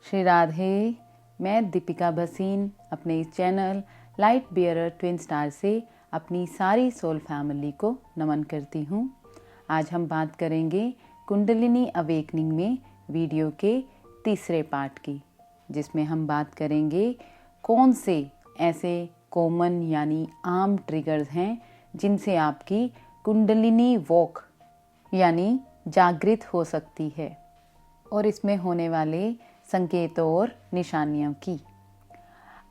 श्री राधे। मैं दीपिका भसीन अपने इस channel light bearer twin star से अपनी सारी सोल फैमिली को नमन करती हूँ। आज हम बात करेंगे कुंडलिनी अवेकनिंग में वीडियो के तीसरे पार्ट की, जिसमें हम बात करेंगे कौन से ऐसे कॉमन यानी आम ट्रिगर्स हैं जिनसे आपकी कुंडलिनी वॉक यानी जागृत हो सकती है, और इसमें होने वाले संकेतों और निशानियों की।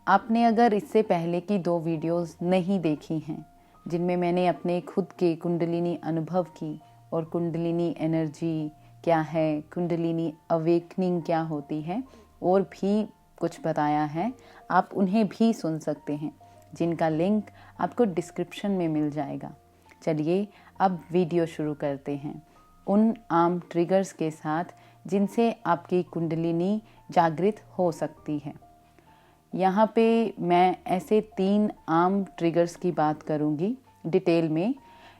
आपने अगर इससे पहले की 2 वीडियोस नहीं देखी हैं जिनमें मैंने अपने खुद के कुंडलिनी अनुभव की और कुंडलिनी एनर्जी क्या है, कुंडलिनी अवेकनिंग क्या होती है और भी कुछ बताया है, आप उन्हें भी सुन सकते हैं, जिनका लिंक आपको डिस्क्रिप्शन में मिल जाएगा। चलिए अब वीडियो शुरू करते हैं उन आम ट्रिगर्स के साथ जिनसे आपकी कुंडलिनी जागृत हो सकती है। यहाँ पे मैं ऐसे 3 आम ट्रिगर्स की बात करूँगी डिटेल में,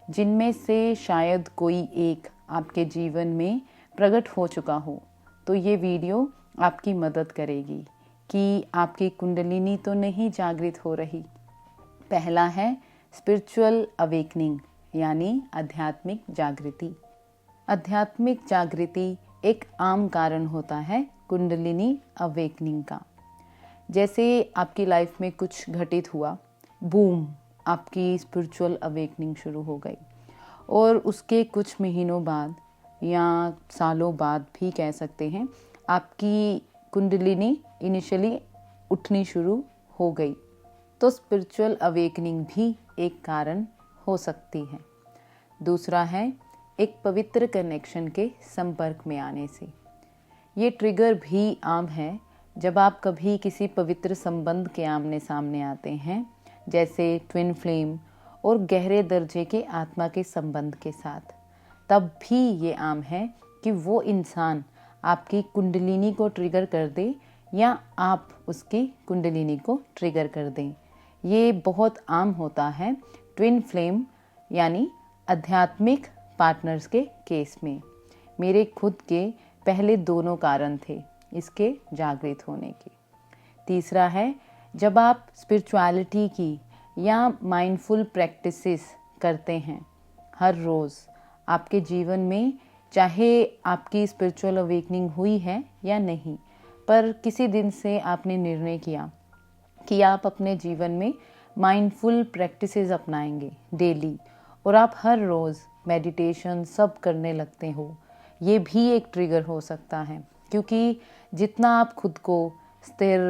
जिनमें से शायद कोई एक आपके जीवन में प्रकट हो चुका हो, तो ये वीडियो आपकी मदद करेगी कि आपकी कुंडलिनी तो नहीं जागृत हो रही। पहला है स्पिरिचुअल अवेकनिंग यानी आध्यात्मिक जागृति। आध्यात्मिक जागृति एक आम कारण होता है कुंडलिनी अवेकनिंग का। जैसे आपकी लाइफ में कुछ घटित हुआ, बूम, आपकी स्पिरिचुअल अवेकनिंग शुरू हो गई, और उसके कुछ महीनों बाद या सालों बाद भी कह सकते हैं, आपकी कुंडलिनी इनिशियली उठनी शुरू हो गई, तो स्पिरिचुअल अवेकनिंग भी एक कारण हो सकती है। दूसरा है एक पवित्र कनेक्शन के संपर्क में आने से। ये ट्रिगर भी आम है जब आप कभी किसी पवित्र संबंध के आमने सामने आते हैं, जैसे ट्विन फ्लेम और गहरे दर्जे के आत्मा के संबंध के साथ। तब भी ये आम है कि वो इंसान आपकी कुंडलिनी को ट्रिगर कर दे या आप उसकी कुंडलिनी को ट्रिगर कर दें। ये बहुत आम होता है ट्विन फ्लेम यानी आध्यात्मिक पार्टनर्स के केस में। मेरे खुद के पहले दोनों कारण थे इसके जागृत होने के। तीसरा है जब आप स्पिरिचुअलिटी की या माइंडफुल प्रैक्टिसेस करते हैं हर रोज़ आपके जीवन में, चाहे आपकी स्पिरिचुअल अवेकनिंग हुई है या नहीं, पर किसी दिन से आपने निर्णय किया कि आप अपने जीवन में माइंडफुल प्रैक्टिसेस अपनाएंगे डेली, और आप हर रोज़ मेडिटेशन सब करने लगते हो। ये भी एक ट्रिगर हो सकता है, क्योंकि जितना आप खुद को स्थिर,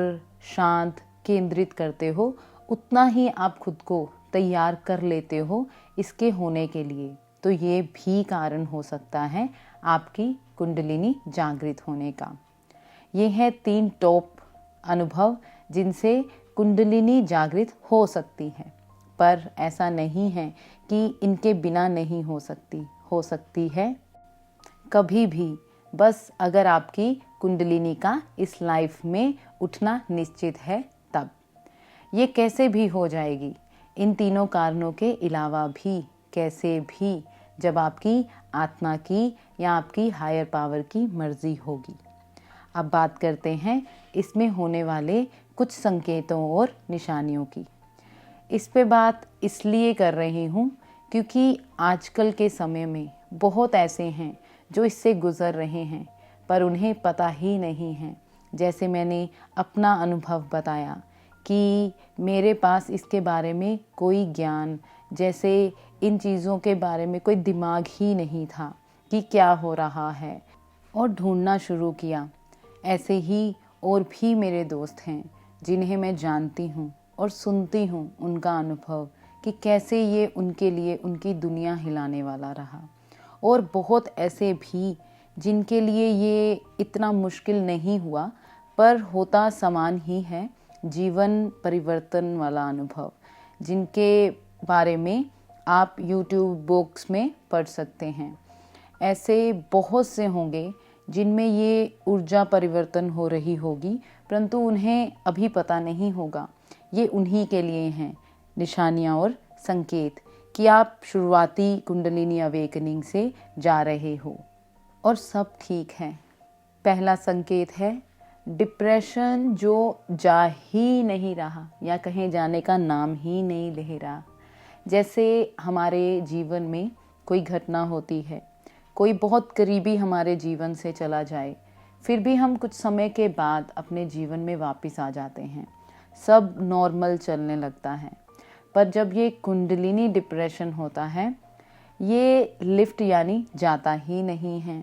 शांत, केंद्रित करते हो, उतना ही आप खुद को तैयार कर लेते हो इसके होने के लिए। तो ये भी कारण हो सकता है आपकी कुंडलिनी जागृत होने का। ये है 3 टॉप अनुभव जिनसे कुंडलिनी जागृत हो सकती है, पर ऐसा नहीं है कि इनके बिना नहीं हो सकती है कभी भी, बस अगर आपकी कुंडलिनी का इस लाइफ में उठना निश्चित है तब। ये कैसे भी हो जाएगी, इन तीनों कारणों के अलावा भी कैसे भी, जब आपकी आत्मा की या आपकी हायर पावर की मर्जी होगी। अब बात करते हैं इसमें होने वाले कुछ संकेतों और निशानियों की। इस पे बात इसलिए कर रही हूँ क्योंकि आजकल के समय में बहुत ऐसे हैं जो इससे गुज़र रहे हैं, पर उन्हें पता ही नहीं है। जैसे मैंने अपना अनुभव बताया कि मेरे पास इसके बारे में कोई ज्ञान, जैसे इन चीज़ों के बारे में कोई दिमाग ही नहीं था कि क्या हो रहा है, और ढूंढना शुरू किया। ऐसे ही और भी मेरे दोस्त हैं जिन्हें मैं जानती हूँ और सुनती हूँ उनका अनुभव कि कैसे ये उनके लिए उनकी दुनिया हिलाने वाला रहा, और बहुत ऐसे भी जिनके लिए ये इतना मुश्किल नहीं हुआ, पर होता समान ही है, जीवन परिवर्तन वाला अनुभव, जिनके बारे में आप यूट्यूब बुक्स में पढ़ सकते हैं। ऐसे बहुत से होंगे जिनमें ये ऊर्जा परिवर्तन हो रही होगी, परंतु उन्हें अभी पता नहीं होगा। ये उन्हीं के लिए हैं निशानियाँ और संकेत कि आप शुरुआती कुंडलिनी अवेकनिंग से जा रहे हो, और सब ठीक है। पहला संकेत है डिप्रेशन जो जा ही नहीं रहा या कहीं जाने का नाम ही नहीं ले रहा। जैसे हमारे जीवन में कोई घटना होती है, कोई बहुत करीबी हमारे जीवन से चला जाए, फिर भी हम कुछ समय के बाद अपने जीवन में वापस आ जाते हैं, सब नॉर्मल चलने लगता है। पर जब ये कुंडलिनी डिप्रेशन होता है, ये लिफ्ट यानी जाता ही नहीं है।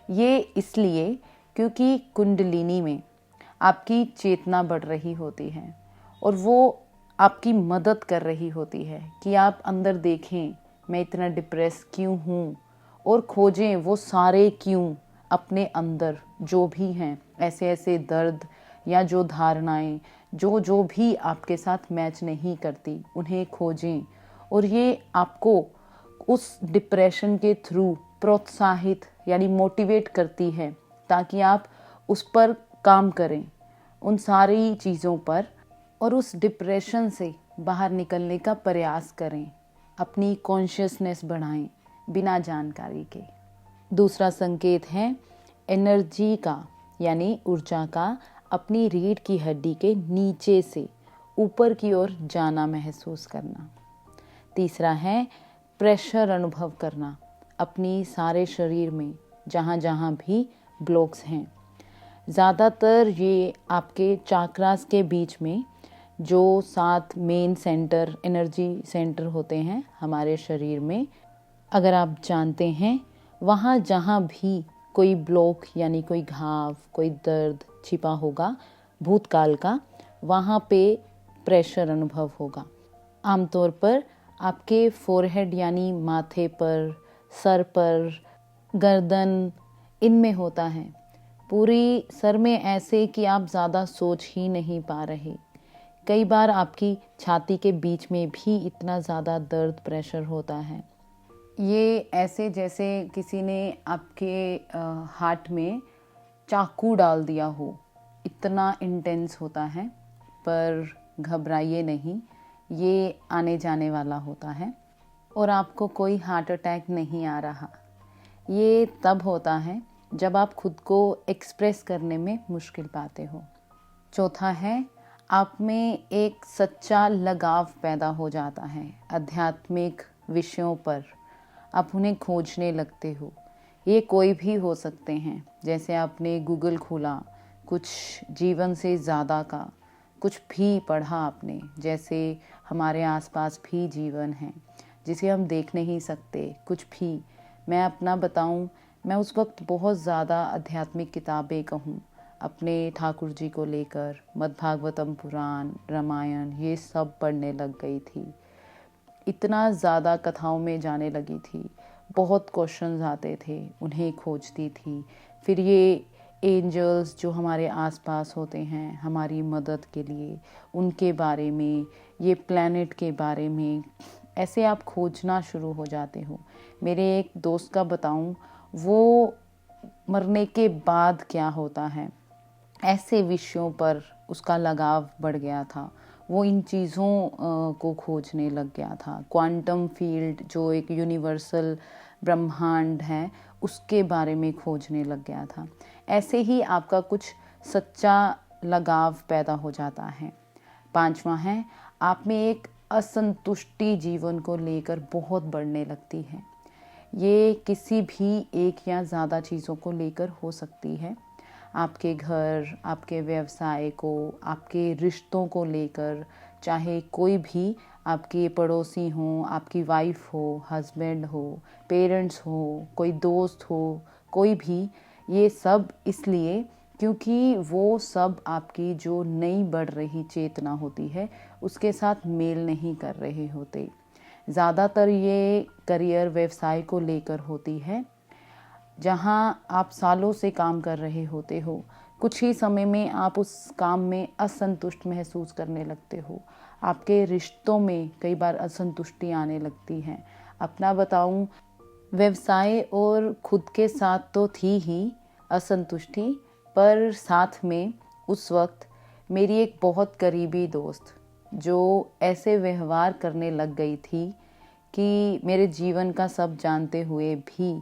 ये इसलिए क्योंकि कुंडलिनी में आपकी चेतना बढ़ रही होती है और वो आपकी मदद कर रही होती है कि आप अंदर देखें मैं इतना डिप्रेस क्यों हूँ, और खोजें वो सारे क्यों अपने अंदर जो भी हैं, ऐसे ऐसे दर्द या जो धारणाएं जो भी आपके साथ मैच नहीं करती उन्हें खोजें। और ये आपको उस डिप्रेशन के थ्रू प्रोत्साहित यानी मोटिवेट करती है ताकि आप उस पर काम करें, उन सारी चीज़ों पर, और उस डिप्रेशन से बाहर निकलने का प्रयास करें, अपनी कॉन्शियसनेस बढ़ाएं बिना जानकारी के। दूसरा संकेत है एनर्जी का यानी ऊर्जा का अपनी रीढ़ की हड्डी के नीचे से ऊपर की ओर जाना महसूस करना। तीसरा है प्रेशर अनुभव करना अपनी सारे शरीर में जहाँ जहाँ भी ब्लॉक्स हैं। ज़्यादातर ये आपके चाक्रास के बीच में जो 7 मेन सेंटर, एनर्जी सेंटर होते हैं हमारे शरीर में, अगर आप जानते हैं वहाँ जहाँ भी कोई ब्लॉक यानी कोई घाव, कोई दर्द छिपा होगा भूतकाल का, वहाँ पे प्रेशर अनुभव होगा। आमतौर पर आपके फोरहेड यानी माथे पर, सर पर, गर्दन, इनमें होता है। पूरी सर में ऐसे कि आप ज़्यादा सोच ही नहीं पा रहे। कई बार आपकी छाती के बीच में भी इतना ज़्यादा दर्द, प्रेशर होता है। ये ऐसे जैसे किसी ने आपके हार्ट में चाकू डाल दिया हो, इतना इंटेंस होता है। पर घबराइए नहीं, ये आने जाने वाला होता है और आपको कोई हार्ट अटैक नहीं आ रहा। ये तब होता है जब आप खुद को एक्सप्रेस करने में मुश्किल पाते हो। चौथा है आप में एक सच्चा लगाव पैदा हो जाता है आध्यात्मिक विषयों पर, आप उन्हें खोजने लगते हो। ये कोई भी हो सकते हैं, जैसे आपने गूगल खोला, कुछ जीवन से ज़्यादा का कुछ भी पढ़ा आपने, जैसे हमारे आसपास भी जीवन है जिसे हम देख नहीं सकते कुछ भी। मैं अपना बताऊं, मैं उस वक्त बहुत ज़्यादा आध्यात्मिक किताबें कहूँ अपने ठाकुर जी को लेकर, मद्भागवतम पुराण, रामायण, ये सब पढ़ने लग गई थी। इतना ज़्यादा कथाओं में जाने लगी थी, बहुत क्वेश्चंस आते थे, उन्हें खोजती थी। फिर ये एंजल्स जो हमारे आसपास होते हैं हमारी मदद के लिए, उनके बारे में, ये प्लैनेट के बारे में, ऐसे आप खोजना शुरू हो जाते हो। मेरे एक दोस्त का बताऊं, वो मरने के बाद क्या होता है, ऐसे विषयों पर उसका लगाव बढ़ गया था। वो इन चीज़ों को खोजने लग गया था। क्वांटम फील्ड जो एक यूनिवर्सल ब्रह्मांड है, उसके बारे में खोजने लग गया था। ऐसे ही आपका कुछ सच्चा लगाव पैदा हो जाता है। पांचवा है आप में एक असंतुष्टि जीवन को लेकर बहुत बढ़ने लगती है। ये किसी भी एक या ज़्यादा चीज़ों को लेकर हो सकती है। आपके घर, आपके व्यवसाय को, आपके रिश्तों को लेकर, चाहे कोई भी आपके पड़ोसी हों, आपकी वाइफ हो, हस्बैंड हो, पेरेंट्स हो, कोई दोस्त हो, कोई भी, ये सब इसलिए क्योंकि वो सब आपकी जो नई बढ़ रही चेतना होती है उसके साथ मेल नहीं कर रहे होते। ज़्यादातर ये करियर, व्यवसाय को लेकर होती है। जहाँ आप सालों से काम कर रहे होते हो, कुछ ही समय में आप उस काम में असंतुष्ट महसूस करने लगते हो। आपके रिश्तों में कई बार असंतुष्टि आने लगती है। अपना बताऊं, व्यवसाय और खुद के साथ तो थी ही असंतुष्टि, पर साथ में उस वक्त मेरी एक बहुत करीबी दोस्त जो ऐसे व्यवहार करने लग गई थी कि मेरे जीवन का सब जानते हुए भी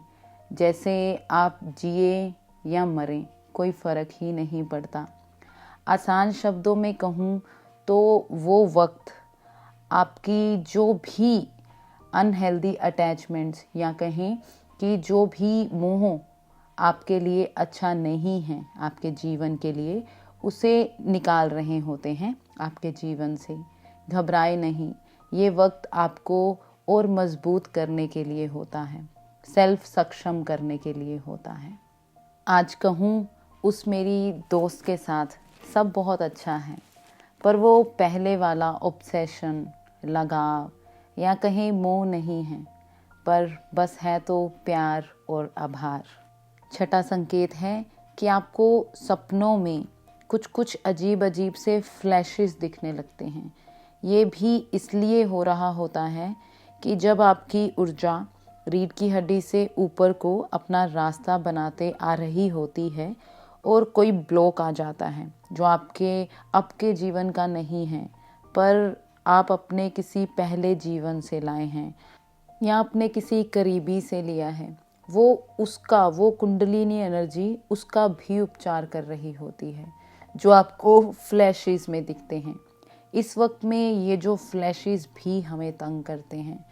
जैसे आप जिए या मरें कोई फ़र्क ही नहीं पड़ता। आसान शब्दों में कहूँ तो वो वक्त आपकी जो भी अनहेल्दी अटैचमेंट्स या कहें कि जो भी मोह आपके लिए अच्छा नहीं है आपके जीवन के लिए, उसे निकाल रहे होते हैं आपके जीवन से। घबराए नहीं, ये वक्त आपको और मजबूत करने के लिए होता है, सेल्फ सक्षम करने के लिए होता है। आज कहूँ उस मेरी दोस्त के साथ सब बहुत अच्छा है, पर वो पहले वाला ऑब्सेशन, लगाव या कहीं मोह नहीं है, पर बस है तो प्यार और आभार। छठा संकेत है कि आपको सपनों में कुछ कुछ अजीब अजीब से फ्लैशेस दिखने लगते हैं। ये भी इसलिए हो रहा होता है कि जब आपकी ऊर्जा रीढ़ की हड्डी से ऊपर को अपना रास्ता बनाते आ रही होती है और कोई ब्लॉक आ जाता है जो आपके जीवन का नहीं है, पर आप अपने किसी पहले जीवन से लाए हैं या अपने किसी करीबी से लिया है, वो कुंडलिनी एनर्जी उसका भी उपचार कर रही होती है जो आपको फ्लैशेस में दिखते हैं। इस वक्त में ये जो फ्लैशेस भी हमें तंग करते हैं,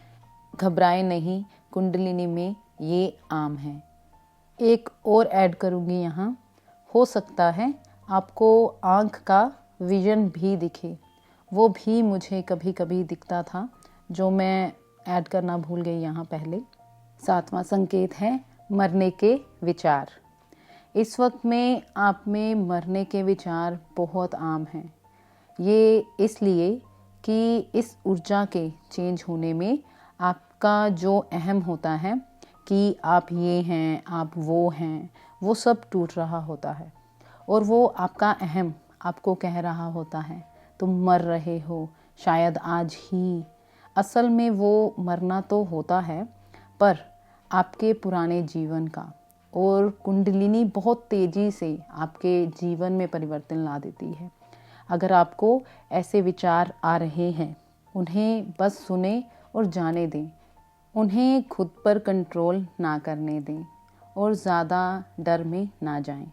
घबराए नहीं, कुंडलिनी में ये आम है। एक और ऐड करूँगी यहाँ, हो सकता है आपको आँख का विजन भी दिखे, वो भी मुझे कभी कभी दिखता था जो मैं ऐड करना भूल गई यहाँ पहले। सातवां संकेत है मरने के विचार। इस वक्त में आप में मरने के विचार बहुत आम हैं। ये इसलिए कि इस ऊर्जा के चेंज होने में आपका जो अहम होता है कि आप ये हैं, आप वो हैं, वो सब टूट रहा होता है और वो आपका अहम आपको कह रहा होता है तुम मर रहे हो, शायद आज ही। असल में वो मरना तो होता है, पर आपके पुराने जीवन का, और कुंडलिनी बहुत तेज़ी से आपके जीवन में परिवर्तन ला देती है। अगर आपको ऐसे विचार आ रहे हैं, उन्हें बस सुने और जाने दें, उन्हें खुद पर कंट्रोल ना करने दें और ज़्यादा डर में ना जाएं।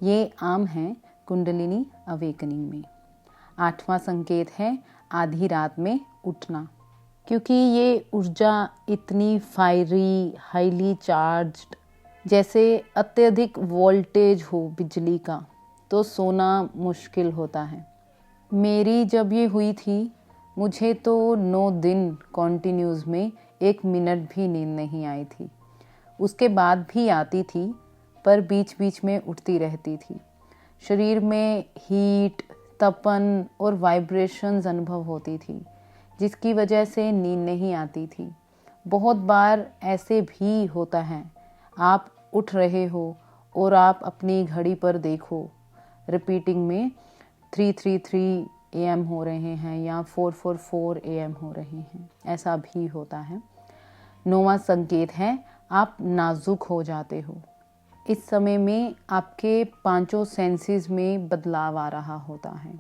ये आम है कुंडलिनी अवेकनिंग में। आठवां संकेत है आधी रात में उठना। क्योंकि ये ऊर्जा इतनी फायरी, हाईली चार्ज्ड, जैसे अत्यधिक वोल्टेज हो बिजली का, तो सोना मुश्किल होता है। मेरी जब ये हुई थी, मुझे तो 9 दिन कॉन्टिन्यूज़ में 1 मिनट भी नींद नहीं आई थी। उसके बाद भी आती थी, पर बीच बीच में उठती रहती थी। शरीर में हीट, तपन और वाइब्रेशंस अनुभव होती थी, जिसकी वजह से नींद नहीं आती थी। बहुत बार ऐसे भी होता है, आप उठ रहे हो और आप अपनी घड़ी पर देखो, रिपीटिंग में 333 AM हो रहे हैं या 444 AM हो रहे हैं, ऐसा भी होता है। 9वां संकेत है आप नाजुक हो जाते हो। इस समय में आपके 5 सेंसेस में बदलाव आ रहा होता है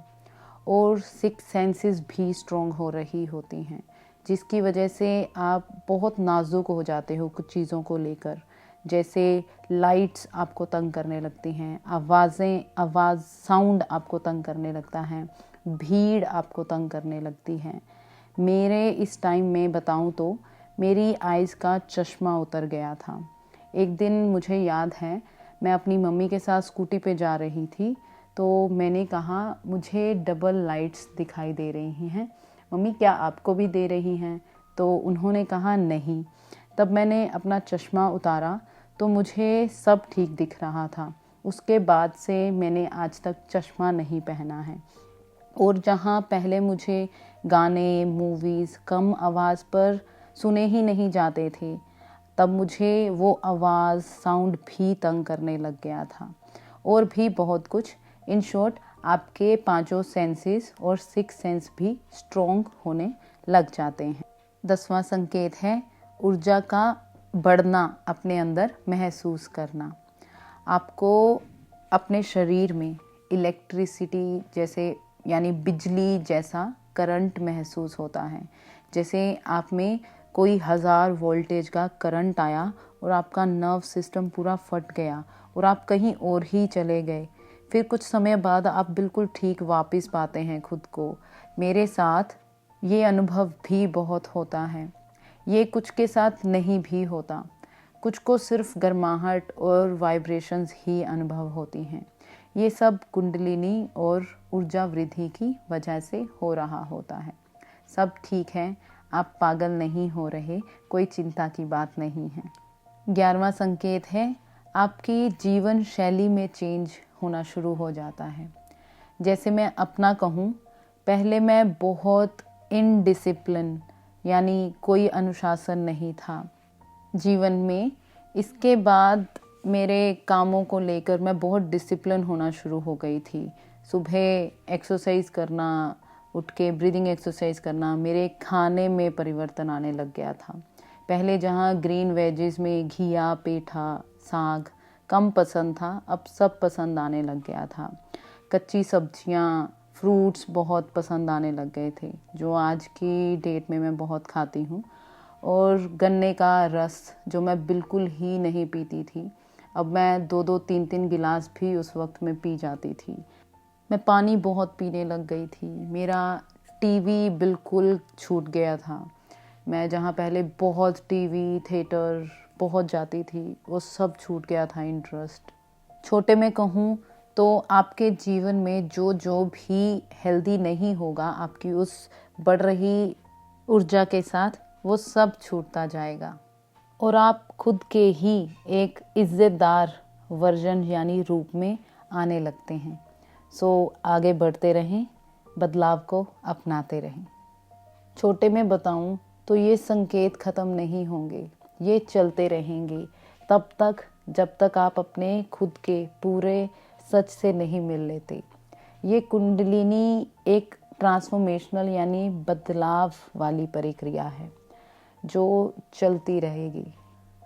और 6 सेंसेस भी स्ट्रॉन्ग हो रही होती हैं, जिसकी वजह से आप बहुत नाजुक हो जाते हो कुछ चीज़ों को लेकर। जैसे लाइट्स आपको तंग करने लगती हैं, आवाज़ साउंड आपको तंग करने लगता है, भीड़ आपको तंग करने लगती है। मेरे इस टाइम में बताऊं तो मेरी आइज़ का चश्मा उतर गया था। एक दिन मुझे याद है, मैं अपनी मम्मी के साथ स्कूटी पे जा रही थी, तो मैंने कहा मुझे डबल लाइट्स दिखाई दे रही हैं, मम्मी क्या आपको भी दे रही हैं? तो उन्होंने कहा नहीं। तब मैंने अपना चश्मा उतारा तो मुझे सब ठीक दिख रहा था। उसके बाद से मैंने आज तक चश्मा नहीं पहना है। और जहाँ पहले मुझे गाने, मूवीज़ कम आवाज़ पर सुने ही नहीं जाते थे, तब मुझे वो आवाज़, साउंड भी तंग करने लग गया था, और भी बहुत कुछ। इन शॉर्ट, आपके 5 सेंसेस और 6 सेंस भी स्ट्रॉन्ग होने लग जाते हैं। 10वां संकेत है ऊर्जा का बढ़ना, अपने अंदर महसूस करना। आपको अपने शरीर में इलेक्ट्रिसिटी जैसे, यानी बिजली जैसा करंट महसूस होता है। जैसे आप में कोई 1000 वोल्टेज का करंट आया और आपका नर्व सिस्टम पूरा फट गया और आप कहीं और ही चले गए। फिर कुछ समय बाद आप बिल्कुल ठीक वापस पाते हैं खुद को। मेरे साथ ये अनुभव भी बहुत होता है। ये कुछ के साथ नहीं भी होता, कुछ को सिर्फ गर्माहट और वाइब्रेशंस ही अनुभव होती हैं। ये सब कुंडलिनी और ऊर्जा वृद्धि की वजह से हो रहा होता है। सब ठीक है, आप पागल नहीं हो रहे, कोई चिंता की बात नहीं है। 11वां संकेत है, आपकी जीवन शैली में चेंज होना शुरू हो जाता है। जैसे मैं अपना कहूँ, पहले मैं बहुत इनडिसिप्लिन यानी कोई अनुशासन नहीं था जीवन में। इसके बाद मेरे कामों को लेकर मैं बहुत डिसिप्लिन होना शुरू हो गई थी। सुबह एक्सरसाइज करना, उठ के ब्रीदिंग एक्सरसाइज करना, मेरे खाने में परिवर्तन आने लग गया था। पहले जहाँ ग्रीन वेजेस में घिया, पेठा, साग कम पसंद था, अब सब पसंद आने लग गया था। कच्ची सब्जियाँ, फ्रूट्स बहुत पसंद आने लग गए थे, जो आज की डेट में मैं बहुत खाती हूँ। और गन्ने का रस जो मैं बिल्कुल ही नहीं पीती थी, अब मैं 2-2, 3-3 गिलास भी उस वक्त में पी जाती थी। मैं पानी बहुत पीने लग गई थी। मेरा टीवी बिल्कुल छूट गया था। मैं जहाँ पहले बहुत टीवी, थिएटर बहुत जाती थी, वो सब छूट गया था इंटरेस्ट। छोटे में कहूँ तो आपके जीवन में जो जो भी हेल्दी नहीं होगा, आपकी उस बढ़ रही ऊर्जा के साथ वो सब छूटता जाएगा और आप खुद के ही एक इज्जतदार वर्जन यानी रूप में आने लगते हैं। सो आगे बढ़ते रहें, बदलाव को अपनाते रहें। छोटे में बताऊं तो ये संकेत ख़त्म नहीं होंगे, ये चलते रहेंगे तब तक जब तक आप अपने खुद के पूरे सच से नहीं मिल लेते। ये कुंडलिनी एक ट्रांसफॉर्मेशनल यानी बदलाव वाली प्रक्रिया है जो चलती रहेगी।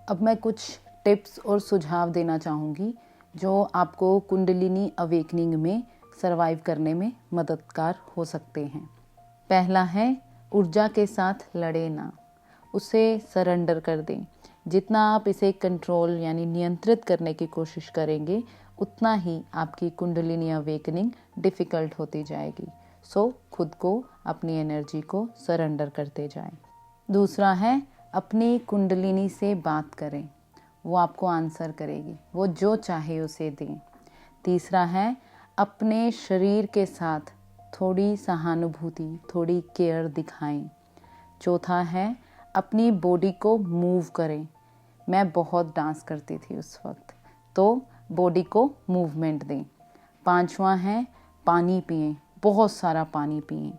अब मैं कुछ टिप्स और सुझाव देना चाहूँगी जो आपको कुंडलिनी अवेकनिंग में सरवाइव करने में मददगार हो सकते हैं। पहला है, ऊर्जा के साथ लड़े ना, उसे सरेंडर कर दें। जितना आप इसे कंट्रोल यानी नियंत्रित करने की कोशिश करेंगे, उतना ही आपकी कुंडलिनी अवेकनिंग डिफ़िकल्ट होती जाएगी। सो खुद को, अपनी एनर्जी को सरेंडर करते जाएं। दूसरा है, अपनी कुंडलिनी से बात करें, वो आपको आंसर करेगी, वो जो चाहे उसे दें। तीसरा है, अपने शरीर के साथ थोड़ी सहानुभूति, थोड़ी केयर दिखाएं। चौथा है, अपनी बॉडी को मूव करें। मैं बहुत डांस करती थी उस वक्त, तो बॉडी को मूवमेंट दें। पांचवा है, पानी पिएं, बहुत सारा पानी पिएं।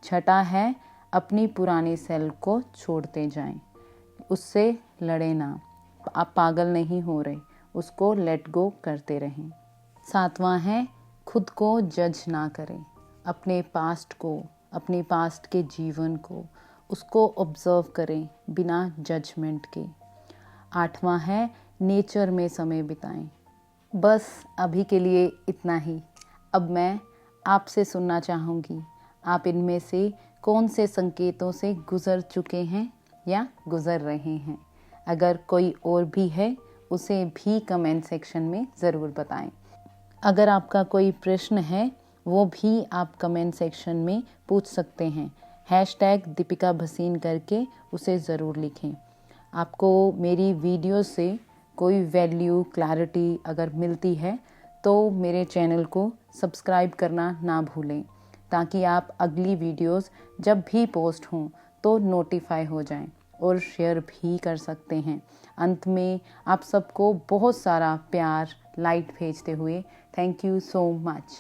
छठा है, अपनी पुरानी सेल को छोड़ते जाएं, उससे लड़े ना। आप पागल नहीं हो रहे, उसको लेट गो करते रहें। सातवां है, खुद को जज ना करें। अपने पास्ट को, अपने पास्ट के जीवन को, उसको ऑब्जर्व करें बिना जजमेंट के। आठवां है, नेचर में समय बिताएं। बस अभी के लिए इतना ही। अब मैं आपसे सुनना चाहूँगी, आप इनमें से कौन से संकेतों से गुजर चुके हैं या गुजर रहे हैं। अगर कोई और भी है, उसे भी कमेंट सेक्शन में ज़रूर बताएं। अगर आपका कोई प्रश्न है, वो भी आप कमेंट सेक्शन में पूछ सकते हैं। #दीपिका भसीन करके उसे ज़रूर लिखें। आपको मेरी वीडियो से कोई वैल्यू, क्लैरिटी अगर मिलती है तो मेरे चैनल को सब्सक्राइब करना ना भूलें, ताकि आप अगली वीडियोस जब भी पोस्ट हों तो नोटिफाई हो जाएं, और शेयर भी कर सकते हैं। अंत में आप सबको बहुत सारा प्यार, लाइट भेजते हुए थैंक यू सो मच।